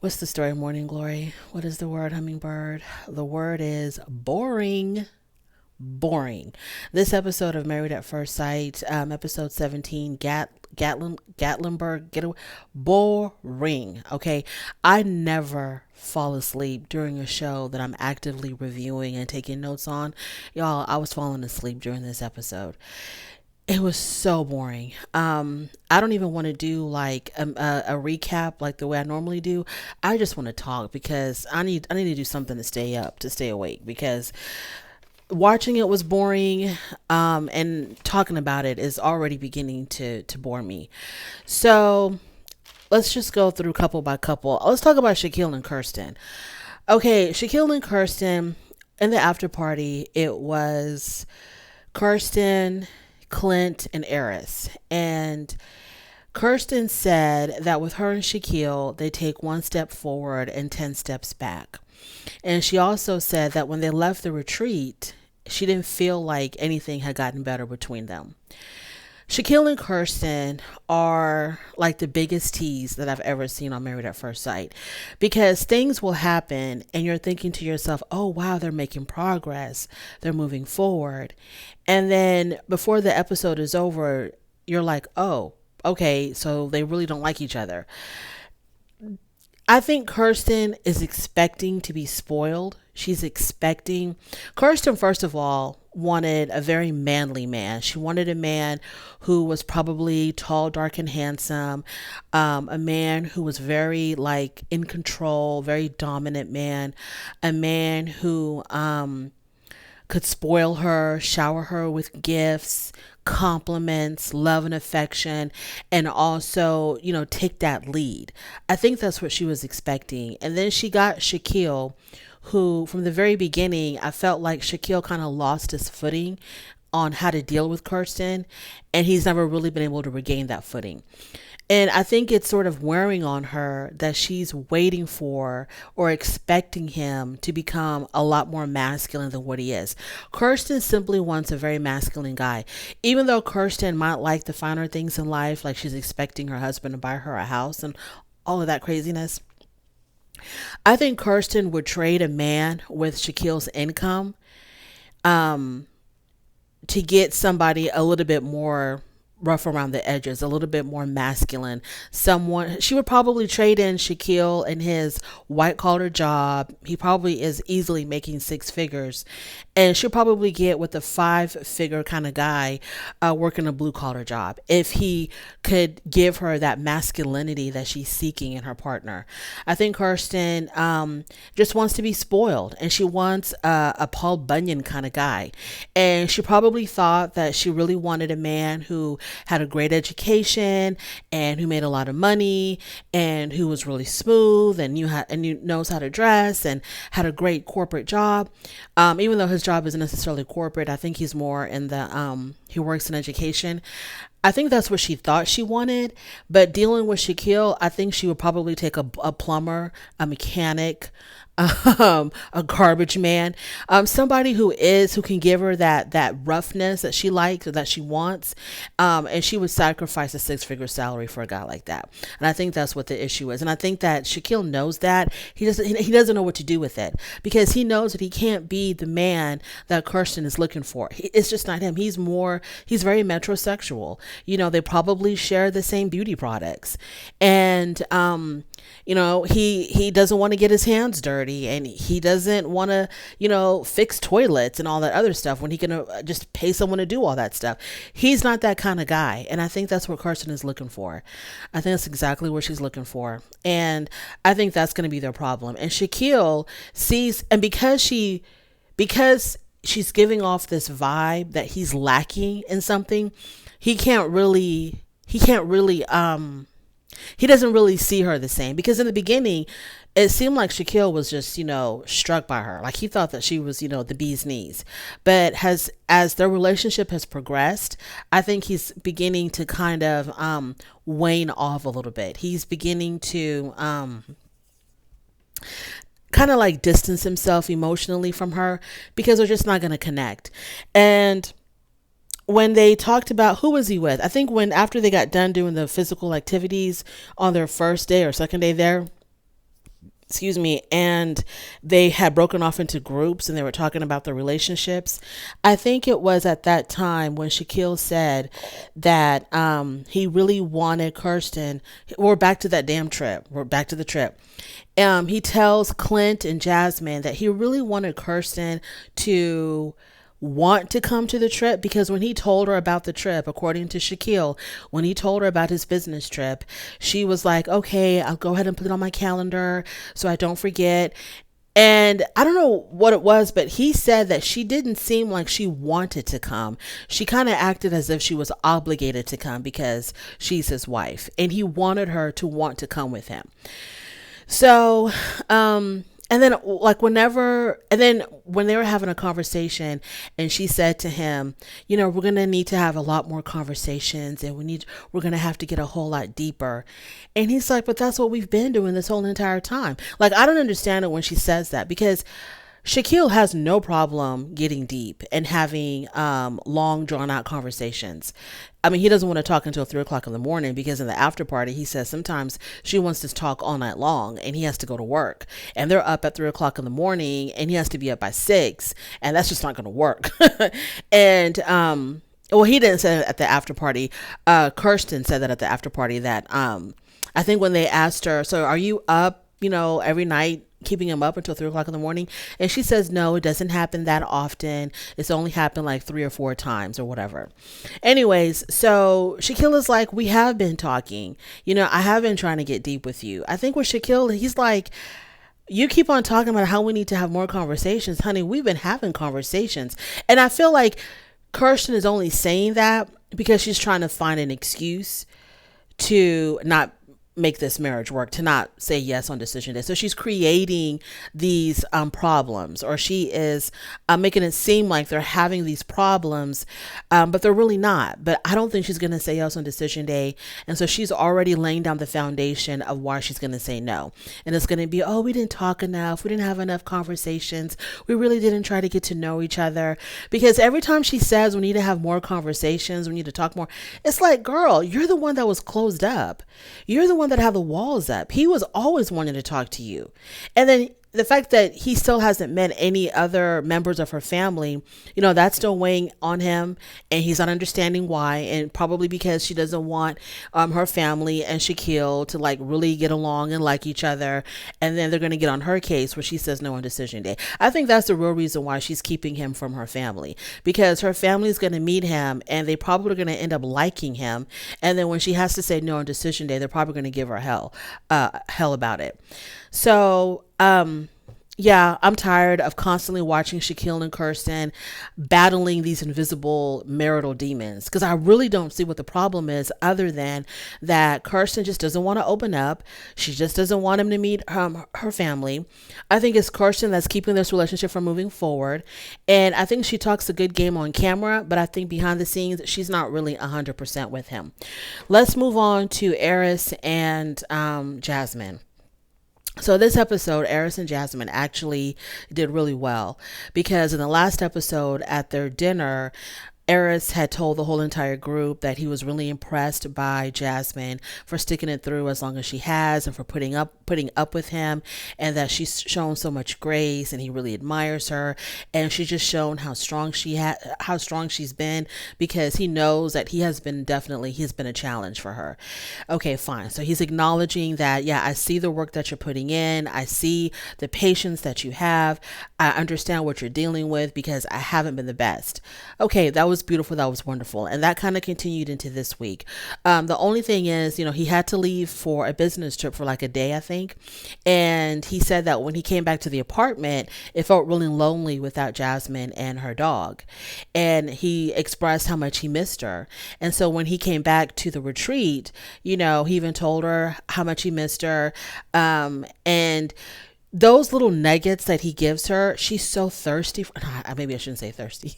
What's the story, Morning Glory? What is the word, Hummingbird? The word is boring. Boring. This episode of Married at First Sight, episode 17, Gatlinburg, getaway. Boring. Okay. I never fall asleep during a show that I'm actively reviewing and taking notes on. Y'all, I was falling asleep during this episode. It was so boring. I don't even want to do like a recap like the way I normally do. I just want to talk because I need to do something to stay up, to stay awake, because watching it was boring, and talking about it is already beginning to bore me. So let's just go through couple by couple. Let's talk about Shaquille and Kirsten. Okay, Shaquille and Kirsten in the after party, it was Kirsten, Clint, and Eris. And Kirsten said that with her and Shaquille, they take one step forward and 10 steps back. And she also said that when they left the retreat, she didn't feel like anything had gotten better between them. Shaquille and Kirsten are like the biggest tease that I've ever seen on Married at First Sight, because things will happen and you're thinking to yourself, oh, wow, they're making progress. They're moving forward. And then before the episode is over, you're like, oh, okay, so they really don't like each other. I think Kirsten is expecting to be spoiled. Kirsten, first of all, wanted a very manly man. She wanted a man who was probably tall, dark, and handsome. A man who was very like in control, very dominant man. A man who, could spoil her, shower her with gifts, compliments, love and affection, and also, take that lead. I think that's what she was expecting. And then she got Shaquille, who from the very beginning, I felt like Shaquille kind of lost his footing on how to deal with Kirsten, and he's never really been able to regain that footing. And I think it's sort of wearing on her that she's waiting for or expecting him to become a lot more masculine than what he is. Kirsten simply wants a very masculine guy. Even though Kirsten might like the finer things in life, like she's expecting her husband to buy her a house and all of that craziness, I think Kirsten would trade a man with Shaquille's income, to get somebody a little bit more rough around the edges, a little bit more masculine. Someone she would probably trade in Shaquille and his white collar job. He probably is easily making six figures, and she'll probably get with a 5-figure kind of guy, working a blue collar job, if he could give her that masculinity that she's seeking in her partner. I think Kirsten, just wants to be spoiled, and she wants a Paul Bunyan kind of guy. And she probably thought that she really wanted a man who had a great education and who made a lot of money and who was really smooth and knows how to dress and had a great corporate job. Even though his job isn't necessarily corporate, I think he's more in the he works in education. I think that's what she thought she wanted. But dealing with Shaquille, I think she would probably take a plumber, a mechanic, a garbage man, somebody who can give her that roughness that she likes or that she wants, and she would sacrifice a 6-figure salary for a guy like that. And I think that's what the issue is. And I think that Shaquille knows that he doesn't know what to do with it, because he knows that he can't be the man that Kirsten is looking for. It's just not him. He's very metrosexual. They probably share the same beauty products, and he doesn't want to get his hands dirty, and he doesn't want to, fix toilets and all that other stuff when he can just pay someone to do all that stuff. He's not that kind of guy. And I think that's what Kirsten is looking for. I think that's exactly what she's looking for. And I think that's going to be their problem. And Shaquille sees, and because she's giving off this vibe that he's lacking in something, he doesn't really see her the same, because in the beginning, it seemed like Shaquille was just, struck by her. Like he thought that she was, the bee's knees. But as their relationship has progressed, I think he's beginning to kind of wane off a little bit. He's beginning to kind of like distance himself emotionally from her, because they're just not going to connect. And when they talked about who was he with, I think after they got done doing the physical activities on their first day or second day there, excuse me, and they had broken off into groups and they were talking about their relationships. I think it was at that time when Shaquille said that he really wanted Kirsten. We're back to that damn trip. We're back to the trip. He tells Clint and Jasmine that he really wanted Kirsten to want to come to the trip, because when he told her about the trip, according to Shaquille, when he told her about his business trip, she was like, okay, I'll go ahead and put it on my calendar so I don't forget. And I don't know what it was, but he said that she didn't seem like she wanted to come. She kind of acted as if she was obligated to come because she's his wife, and he wanted her to want to come with him. So, and then when they were having a conversation and she said to him, we're going to need to have a lot more conversations, and we're going to have to get a whole lot deeper. And he's like, but that's what we've been doing this whole entire time. Like, I don't understand it when she says that, because Shaquille has no problem getting deep and having long drawn out conversations. I mean, he doesn't want to talk until 3 o'clock in the morning, because in the after party, he says sometimes she wants to talk all night long and he has to go to work, and they're up at 3 o'clock in the morning and he has to be up by 6, and that's just not going to work. And, well, he didn't say that at the after party. Kirsten said that at the after party, that, I think when they asked her, so are you up, every night, keeping him up until 3 o'clock in the morning? And she says, no, it doesn't happen that often. It's only happened like 3 or 4 times or whatever. Anyways, so Shaquille is like, we have been talking, I have been trying to get deep with you. I think with Shaquille, he's like, you keep on talking about how we need to have more conversations. Honey, we've been having conversations. And I feel like Kirsten is only saying that because she's trying to find an excuse to not make this marriage work, to not say yes on decision day. So she's creating these problems, or she is making it seem like they're having these problems, but they're really not. But I don't think she's going to say yes on decision day. And so she's already laying down the foundation of why she's going to say no. And it's going to be, oh, we didn't talk enough. We didn't have enough conversations. We really didn't try to get to know each other. Because every time she says we need to have more conversations, we need to talk more, it's like, girl, you're the one that was closed up. You're the one that had the walls up. He was always wanting to talk to you. And then the fact that he still hasn't met any other members of her family, that's still weighing on him, and he's not understanding why. And probably because she doesn't want her family and Shaquille to like really get along and like each other. And then they're going to get on her case where she says no on decision day. I think that's the real reason why she's keeping him from her family, because her family is going to meet him and they probably are going to end up liking him. And then when she has to say no on decision day, they're probably going to give her hell about it. So, yeah, I'm tired of constantly watching Shaquille and Kirsten battling these invisible marital demons, because I really don't see what the problem is, other than that Kirsten just doesn't want to open up. She just doesn't want him to meet her family. I think it's Kirsten that's keeping this relationship from moving forward. And I think she talks a good game on camera, but I think behind the scenes, she's not really 100% with him. Let's move on to Eris and Jasmine. So this episode, Eris and Jasmine actually did really well, because in the last episode at their dinner, Eris had told the whole entire group that he was really impressed by Jasmine for sticking it through as long as she has, and for putting up with him, and that she's shown so much grace and he really admires her, and she's just shown how strong she's been, because he knows that he's been a challenge for her. Okay, fine. So he's acknowledging that, yeah, I see the work that you're putting in. I see the patience that you have. I understand what you're dealing with, because I haven't been the best. Okay, that was beautiful. That was wonderful. And that kind of continued into this week. The only thing is, he had to leave for a business trip for like a day, I think. And he said that when he came back to the apartment, it felt really lonely without Jasmine and her dog. And he expressed how much he missed her. And so when he came back to the retreat, he even told her how much he missed her. And those little nuggets that he gives her, she's so thirsty for, maybe I shouldn't say thirsty.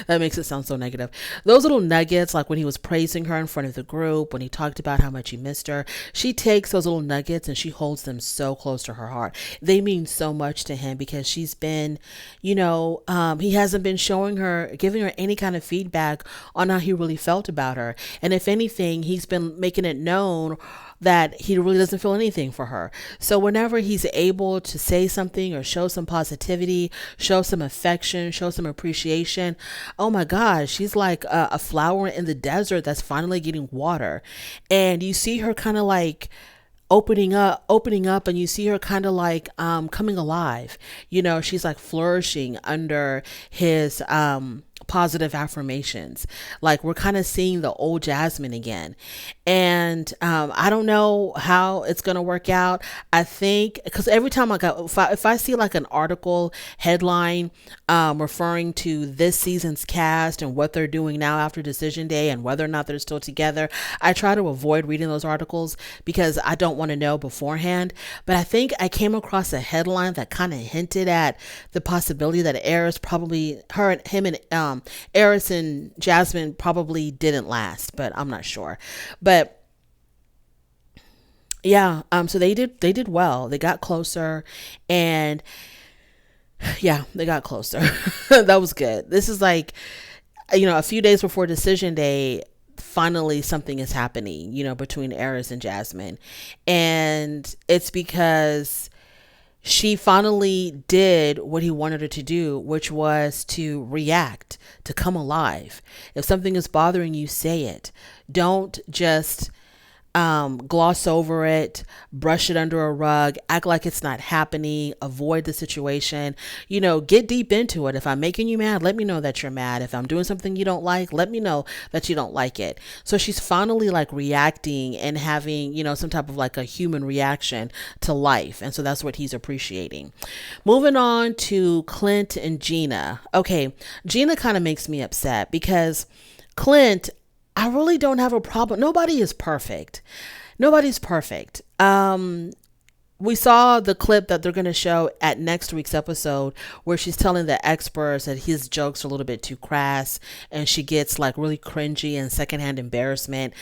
That makes it sound so negative. Those little nuggets, like when he was praising her in front of the group, when he talked about how much he missed her, she takes those little nuggets and she holds them so close to her heart. They mean so much to him, because she's been, he hasn't been giving her any kind of feedback on how he really felt about her. And if anything, he's been making it known that he really doesn't feel anything for her. So whenever he's able to say something or show some positivity, show some affection, show some appreciation, oh my gosh, she's like a flower in the desert that's finally getting water. And you see her kind of like opening up, and you see her kind of like coming alive. She's like flourishing under his positive affirmations. Like, we're kind of seeing the old Jasmine again. And I don't know how it's going to work out. I think because every time if I see like an article headline referring to this season's cast and what they're doing now after decision day and whether or not they're still together, I try to avoid reading those articles because I don't want to know beforehand. But I think I came across a headline that kind of hinted at the possibility that Eris probably, Eris and Jasmine probably didn't last, but I'm not sure. But yeah, so they did well. They got closer, and yeah, they got closer. That was good. This is like, a few days before decision day, finally something is happening, between Eris and Jasmine. And it's because she finally did what he wanted her to do, which was to react, to come alive. If something is bothering you, say it. Don't just gloss over it, brush it under a rug, act like it's not happening, avoid the situation. Get deep into it. If I'm making you mad, let me know that you're mad. If I'm doing something you don't like, let me know that you don't like it. So she's finally like reacting and having, some type of like a human reaction to life. And so that's what he's appreciating. Moving on to Clint and Gina. Okay, Gina kind of makes me upset because Clint, I really don't have a problem. Nobody is perfect. Nobody's perfect. We saw the clip that they're going to show at next week's episode where she's telling the experts that his jokes are a little bit too crass, and she gets like really cringy and secondhand embarrassment.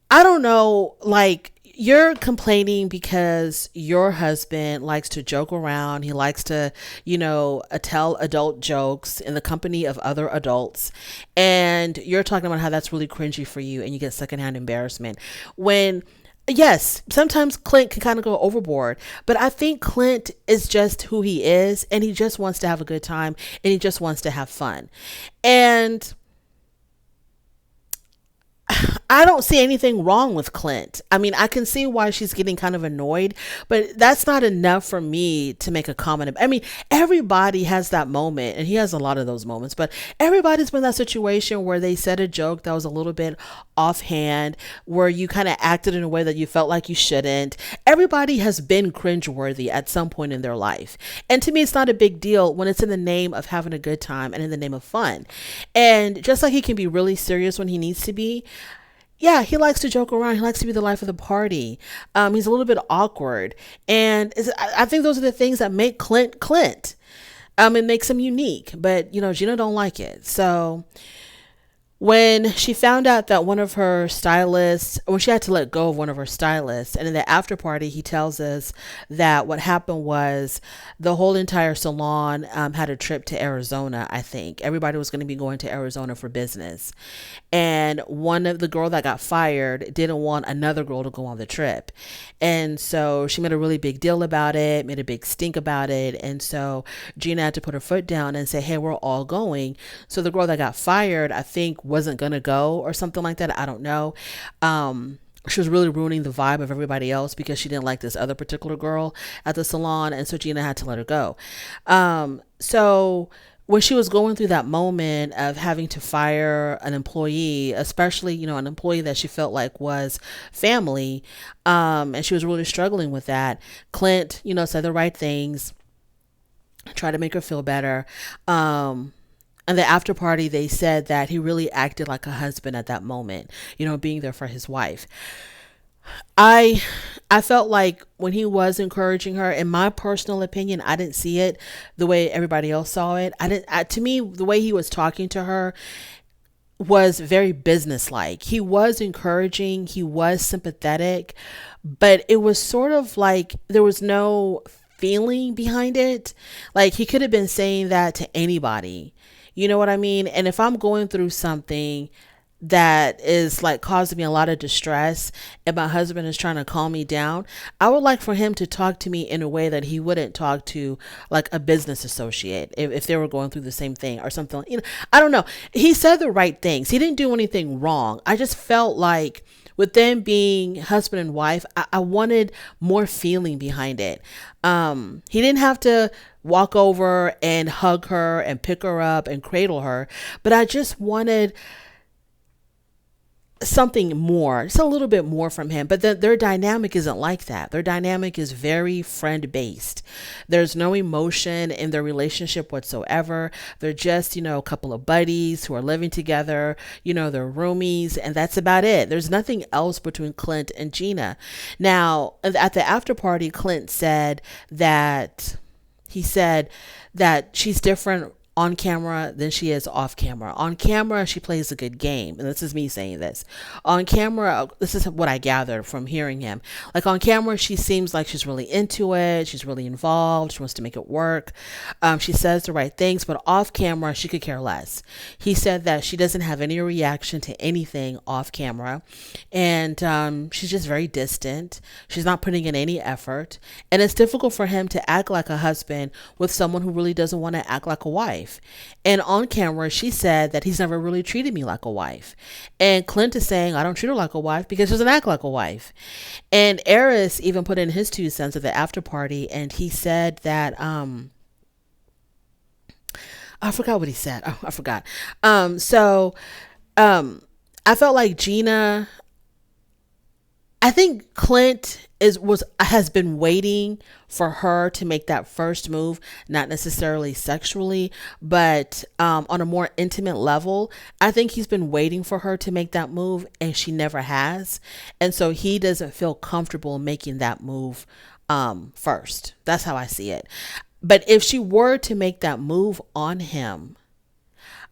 I don't know, like, you're complaining because your husband likes to joke around. He likes to, tell adult jokes in the company of other adults. And you're talking about how that's really cringy for you and you get secondhand embarrassment. When, yes, sometimes Clint can kind of go overboard, but I think Clint is just who he is, and he just wants to have a good time, and he just wants to have fun. And I don't see anything wrong with Clint. I mean, I can see why she's getting kind of annoyed, but that's not enough for me to make a comment. I mean, everybody has that moment, and he has a lot of those moments, but everybody's been in that situation where they said a joke that was a little bit offhand, where you kind of acted in a way that you felt like you shouldn't. Everybody has been cringeworthy at some point in their life. And to me, it's not a big deal when it's in the name of having a good time and in the name of fun. And just like he can be really serious when he needs to be, yeah, he likes to joke around. He likes to be the life of the party. He's a little bit awkward. And I think those are the things that make Clint Clint. It makes him unique. But, Gina don't like it. So when she found out that one of her stylists, when she had to let go of one of her stylists, and in the after party, he tells us that what happened was the whole entire salon had a trip to Arizona, I think. Everybody was going to be going to Arizona for business. And one of the girl that got fired didn't want another girl to go on the trip. And so she made a really big deal about it, made a big stink about it. And so Gina had to put her foot down and say, hey, we're all going. So the girl that got fired, I think, wasn't going to go or something like that. I don't know. She was really ruining the vibe of everybody else because she didn't like this other particular girl at the salon. And so Gina had to let her go. So when she was going through that moment of having to fire an employee, especially, an employee that she felt like was family, and she was really struggling with that, Clint, said the right things, tried to make her feel better. And the after party, they said that he really acted like a husband at that moment, being there for his wife. I felt like when he was encouraging her, in my personal opinion, I didn't see it the way everybody else saw it. To me, the way he was talking to her was very businesslike. He was encouraging, he was sympathetic, but it was sort of like there was no feeling behind it. Like, he could have been saying that to anybody. You know what I mean? And if I'm going through something, that is like causing me a lot of distress and my husband is trying to calm me down, I would like for him to talk to me in a way that he wouldn't talk to like a business associate if they were going through the same thing or something. I don't know. He said the right things. He didn't do anything wrong. I just felt like with them being husband and wife, I wanted more feeling behind it. He didn't have to walk over and hug her and pick her up and cradle her, but I just wanted something more, just a little bit more from him. But their dynamic isn't like that. Their dynamic is very friend based. There's no emotion in their relationship whatsoever. They're just, a couple of buddies who are living together, they're roomies, and that's about it. There's nothing else between Clint and Gina. Now, at the after party, Clint said that she's different on camera than she is off camera. On camera, she plays a good game. And this is me saying this. On camera, this is what I gathered from hearing him. Like on camera, she seems like she's really into it. She's really involved. She wants to make it work. She says the right things, but off camera, she could care less. He said that she doesn't have any reaction to anything off camera. And she's just very distant. She's not putting in any effort. And it's difficult for him to act like a husband with someone who really doesn't want to act like a wife. And on camera, she said that he's never really treated me like a wife. And Clint is saying, I don't treat her like a wife because she doesn't act like a wife. And Eris even put in his 2 cents at the after party. And he said that, I forgot what he said. Oh, I forgot. I felt like Gina, I think Clint has been waiting for her to make that first move, not necessarily sexually, but on a more intimate level. I think he's been waiting for her to make that move and she never has. And so he doesn't feel comfortable making that move first. That's how I see it. But if she were to make that move on him,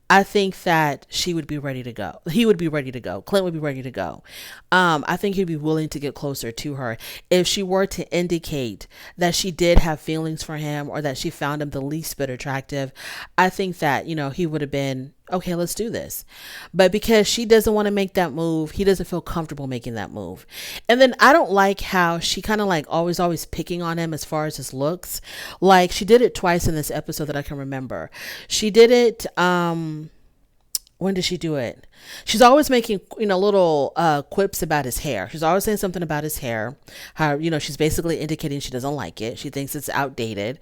I think that she would be ready to go. He would be ready to go. Clint would be ready to go. I think he'd be willing to get closer to her. If she were to indicate that she did have feelings for him or that she found him the least bit attractive, I think that, he would have been, okay, let's do this. But because she doesn't want to make that move, he doesn't feel comfortable making that move. And then I don't like how she kind of like always picking on him as far as his looks. Like she did it twice in this episode that I can remember. She did it, when did she do it? She's always making, little quips about his hair. She's always saying something about his hair. How, she's basically indicating she doesn't like it. She thinks it's outdated.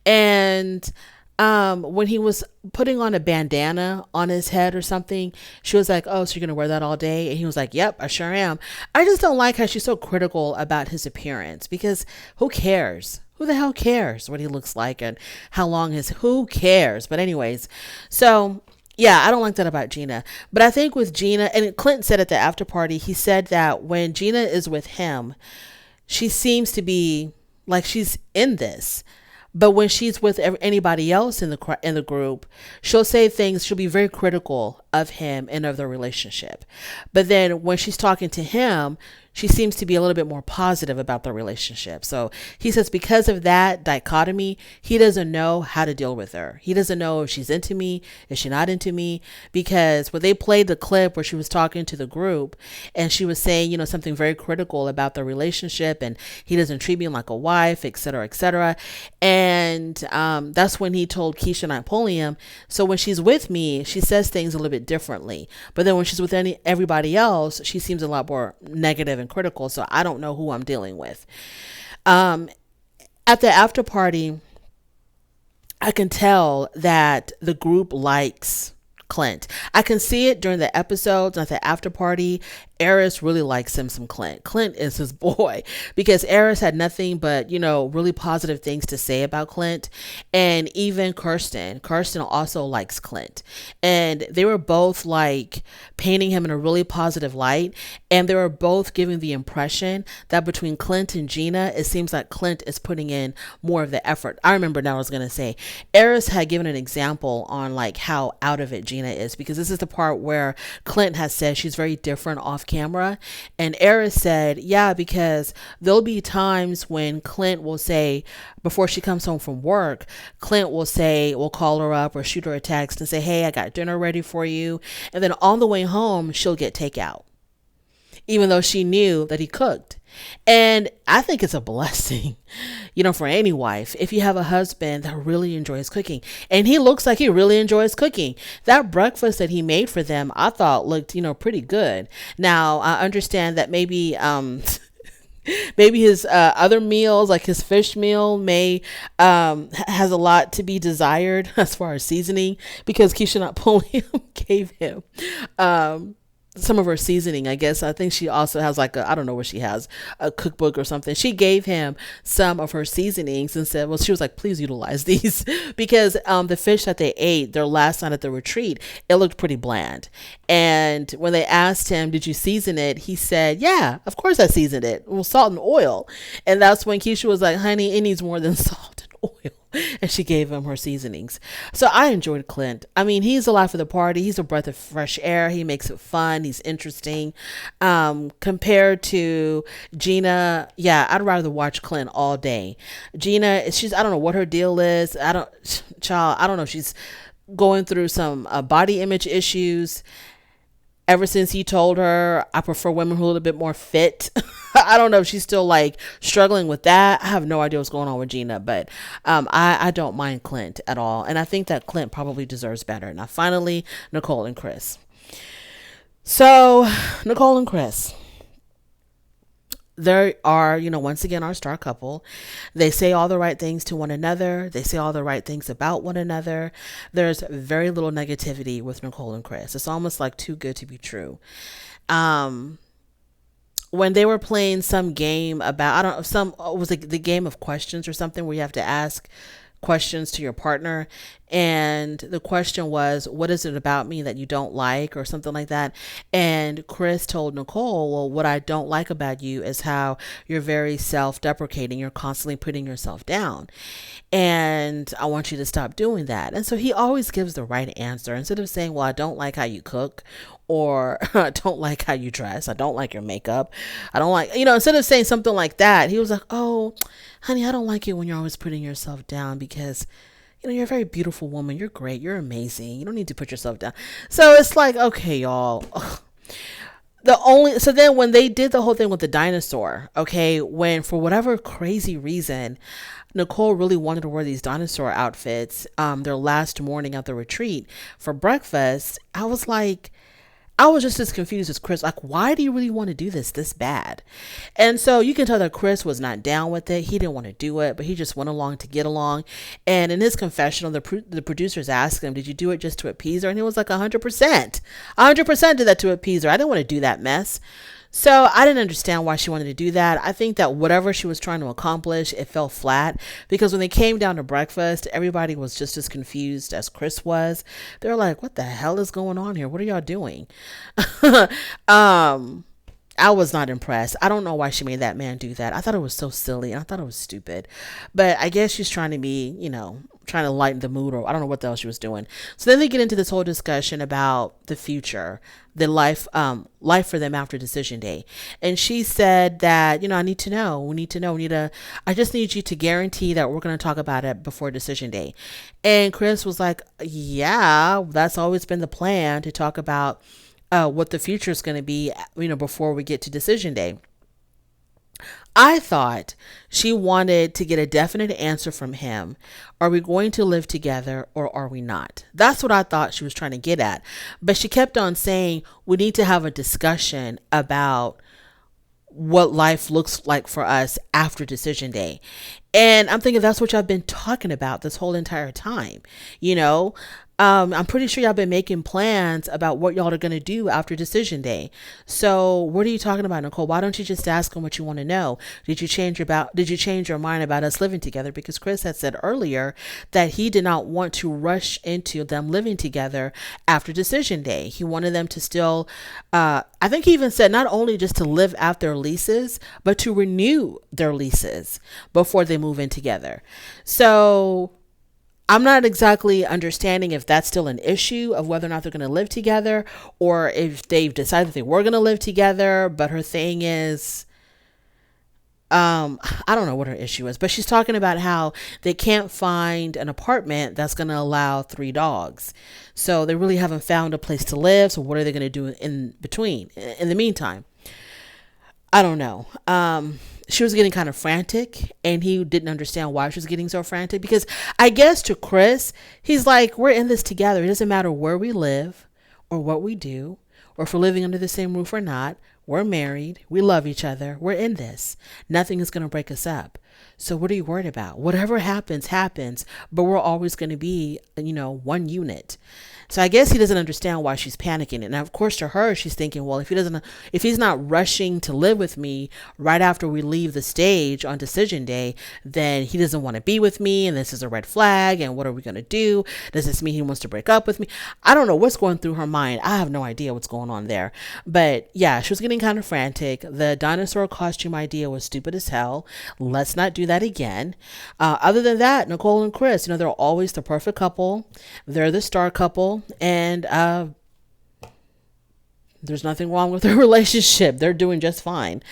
And when he was putting on a bandana on his head or something, she was like, oh, so you're going to wear that all day? And he was like, yep, I sure am. I just don't like how she's so critical about his appearance because who cares? Who the hell cares what he looks like and how long who cares? But anyways, so yeah, I don't like that about Gina. But I think with Gina, and Clint said at the after party, he said that when Gina is with him, she seems to be like she's in this. But when she's with anybody else in the group, she'll say things, she'll be very critical of him and of their relationship. But then when she's talking to him, she seems to be a little bit more positive about the relationship. So he says because of that dichotomy, he doesn't know how to deal with her. He doesn't know if she's into me, if she's not into me, because when they played the clip where she was talking to the group and she was saying, something very critical about the relationship and he doesn't treat me like a wife, et cetera, et cetera. And that's when he told Keisha and Napoleon, so when she's with me, she says things a little bit differently. But then when she's with everybody else, she seems a lot more negative and critical. So I don't know who I'm dealing with. At the after party, I can tell that the group likes Clint. I can see it during the episodes at the after party. Eris really likes him some Clint. Clint is his boy because Eris had nothing but, really positive things to say about Clint. And even Kirsten also likes Clint. And they were both like painting him in a really positive light. And they were both giving the impression that between Clint and Gina, it seems like Clint is putting in more of the effort. I remember now I was going to say, Eris had given an example on like how out of it Gina is, because this is the part where Clint has said she's very different off camera. And Eris said, yeah, because there'll be times when Clint will say, before she comes home from work, Clint will call her up or shoot her a text and say, hey, I got dinner ready for you. And then on the way home, she'll get takeout, even though she knew that he cooked. And I think it's a blessing, for any wife, if you have a husband that really enjoys cooking. And he looks like he really enjoys cooking. That breakfast that he made for them, I thought looked, pretty good. Now, I understand that maybe maybe his other meals, like his fish meal, has a lot to be desired as far as seasoning, because Keisha Not Pulliam gave him some of her seasoning. I guess I think she also has I don't know what she has, a cookbook or something. She gave him some of her seasonings and said, well, she was like, please utilize these, because the fish that they ate their last night at the retreat, it looked pretty bland. And when they asked him, did you season it? He said, yeah, of course I seasoned it. Well, salt and oil. And that's when Keisha was like, honey, it needs more than salt and oil. And she gave him her seasonings. So I enjoyed Clint. I mean, he's the life of the party. He's a breath of fresh air. He makes it fun. He's interesting. Compared to Gina, yeah, I'd rather watch Clint all day. Gina, I don't know what her deal is. I don't know. She's going through some body image issues. Ever since he told her, I prefer women who are a little bit more fit. I don't know if she's still struggling with that. I have no idea what's going on with Gina, but I don't mind Clint at all. And I think that Clint probably deserves better. Now, finally, Nicole and Chris. So, Nicole and Chris. They are, once again, our star couple. They say all the right things to one another. They say all the right things about one another. There's very little negativity with Nicole and Chris. It's almost like too good to be true. When they were playing some game about, was the game of questions or something where you have to ask questions to your partner, and the question was, what is it about me that you don't like, or something like that. And Chris told Nicole, well, what I don't like about you is how you're very self-deprecating. You're constantly putting yourself down, and I want you to stop doing that. And so he always gives the right answer. Instead of saying, well, I don't like how you cook, or I don't like how you dress, I don't like your makeup, I don't like, instead of saying something like that, he was like, oh, honey, I don't like it when you're always putting yourself down, because you're a very beautiful woman. You're great. You're amazing. You don't need to put yourself down. So it's like, okay, y'all. So then when they did the whole thing with the dinosaur, okay, when for whatever crazy reason, Nicole really wanted to wear these dinosaur outfits, their last morning at the retreat for breakfast, I was just as confused as Chris. Like, why do you really want to do this bad? And so you can tell that Chris was not down with it. He didn't want to do it, but he just went along to get along. And in his confessional, the producers asked him, did you do it just to appease her? And he was like, 100%. 100% did that to appease her. I didn't want to do that mess. So I didn't understand why she wanted to do that. I think that whatever she was trying to accomplish, it fell flat, because when they came down to breakfast, everybody was just as confused as Chris was. They're like, what the hell is going on here? What are y'all doing? I was not impressed. I don't know why she made that man do that. I thought it was so silly, and I thought it was stupid. But I guess she's trying to be, trying to lighten the mood, or I don't know what the hell she was doing. So then they get into this whole discussion about the future, the life for them after decision day. And she said that, I need to know. I just need you to guarantee that we're going to talk about it before decision day. And Chris was like, yeah, that's always been the plan, to talk about what the future is going to be, before we get to decision day. I thought she wanted to get a definite answer from him. Are we going to live together, or are we not? That's what I thought she was trying to get at. But she kept on saying, we need to have a discussion about what life looks like for us after decision day. And I'm thinking, that's what y'all been talking about this whole entire time. I'm pretty sure y'all been making plans about what y'all are going to do after decision day. So what are you talking about, Nicole? Why don't you just ask him what you want to know? Did you change your mind about us living together? Because Chris had said earlier that he did not want to rush into them living together after decision day. He wanted them to still, I think he even said not only just to live out their leases, but to renew their leases before they move in together. So I'm not exactly understanding if that's still an issue of whether or not they're going to live together, or if they've decided they were going to live together. But her thing is, I don't know what her issue is, but she's talking about how they can't find an apartment that's going to allow 3 dogs. So they really haven't found a place to live. So what are they going to do in between, in the meantime? I don't know. She was getting kind of frantic, and he didn't understand why she was getting so frantic, because I guess to Chris, he's like, we're in this together. It doesn't matter where we live or what we do, or if we're living under the same roof or not. We're married. We love each other. We're in this. Nothing is going to break us up. So what are you worried about? Whatever happens, happens. But we're always going to be, one unit. So I guess he doesn't understand why she's panicking. And of course, to her, she's thinking, well, if he's not rushing to live with me right after we leave the stage on decision day, then he doesn't want to be with me. And this is a red flag. And what are we going to do? Does this mean he wants to break up with me? I don't know what's going through her mind. I have no idea what's going on there. But yeah, she was getting kind of frantic. The dinosaur costume idea was stupid as hell. Let's not do that again. Other than that, Nicole and Chris, they're always the perfect couple. They're the star couple. And there's nothing wrong with their relationship. They're doing just fine.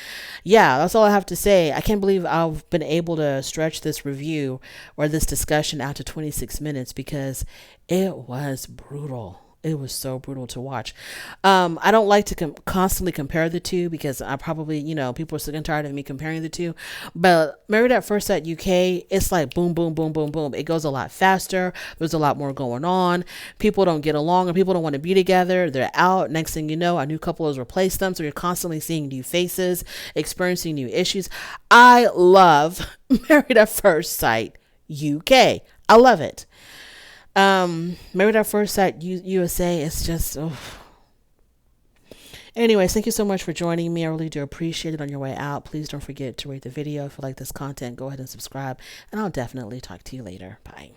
Yeah, that's all I have to say. I can't believe I've been able to stretch this review or this discussion out to 26 minutes, because it was brutal. It was so brutal to watch. I don't like to constantly compare the two, because I probably, people are sick and tired of me comparing the two. But Married at First Sight UK, it's like boom, boom, boom, boom, boom. It goes a lot faster. There's a lot more going on. People don't get along, and people don't want to be together. They're out. Next thing you know, a new couple has replaced them. So you're constantly seeing new faces, experiencing new issues. I love Married at First Sight UK. I love it. Married at First Sight USA is just, oh. Anyways, thank you so much for joining me. I really do appreciate it. On your way out, please don't forget to rate the video. If you like this content, go ahead and subscribe, and I'll definitely talk to you later. Bye.